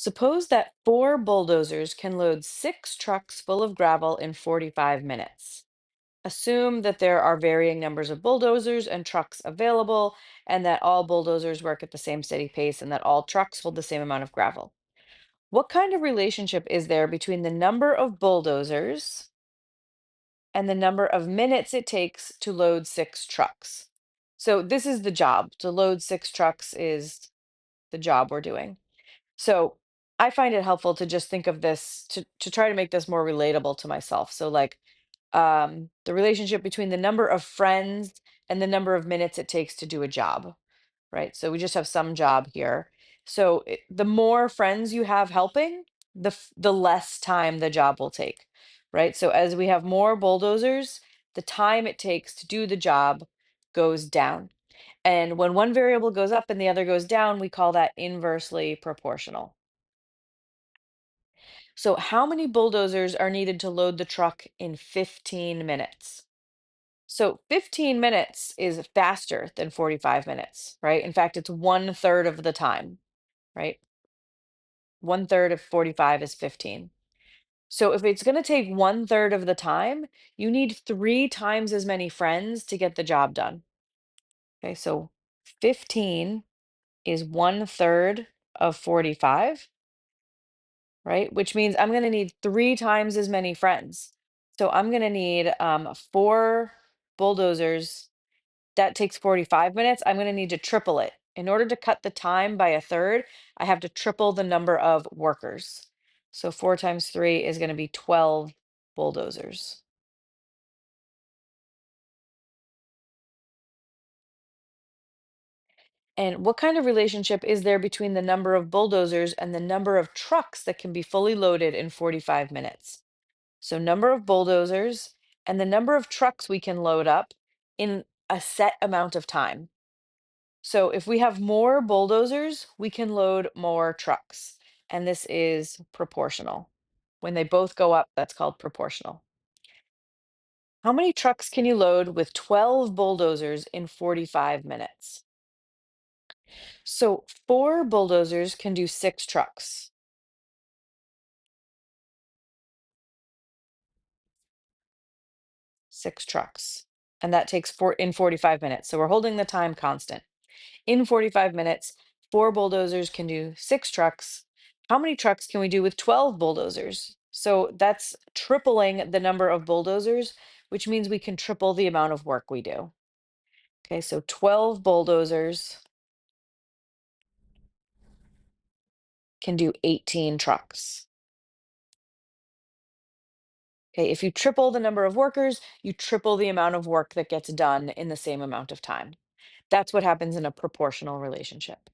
Suppose that four bulldozers can load six trucks full of gravel in 45 minutes. Assume that there are varying numbers of bulldozers and trucks available, and that all bulldozers work at the same steady pace, and that all trucks hold the same amount of gravel. What kind of relationship is there between the number of bulldozers and the number of minutes it takes to load six trucks? So, this is the job. To load six trucks is the job we're doing. So I find it helpful to just think of this to try to make this more relatable to myself. So like the relationship between the number of friends and the number of minutes it takes to do a job, right? So we just have some job here. So the more friends you have helping, the less time the job will take, right? So as we have more bulldozers, the time it takes to do the job goes down. And when one variable goes up and the other goes down, we call that inversely proportional. So, how many bulldozers are needed to load the truck in 15 minutes? So, 15 minutes is faster than 45 minutes, right? In fact, it's one third of the time, right? One third of 45 is 15. So, if it's going to take one third of the time, you need three times as many friends to get the job done. Okay, so 15 is one third of 45, right? Which means I'm going to need three times as many friends. So I'm going to need four bulldozers. That takes 45 minutes. I'm going to need to triple it. In order to cut the time by a third, I have to triple the number of workers. So four times three is going to be 12 bulldozers. And what kind of relationship is there between the number of bulldozers and the number of trucks that can be fully loaded in 45 minutes? So number of bulldozers and the number of trucks we can load up in a set amount of time. So if we have more bulldozers, we can load more trucks. And this is proportional. When they both go up, that's called proportional. How many trucks can you load with 12 bulldozers in 45 minutes? So four bulldozers can do six trucks, six trucks. And that takes four in 45 minutes. So we're holding the time constant. In 45 minutes, four bulldozers can do six trucks. How many trucks can we do with 12 bulldozers? So that's tripling the number of bulldozers, which means we can triple the amount of work we do. Okay, so 12 bulldozers can do 18 trucks. Okay, if you triple the number of workers, you triple the amount of work that gets done in the same amount of time. That's what happens in a proportional relationship.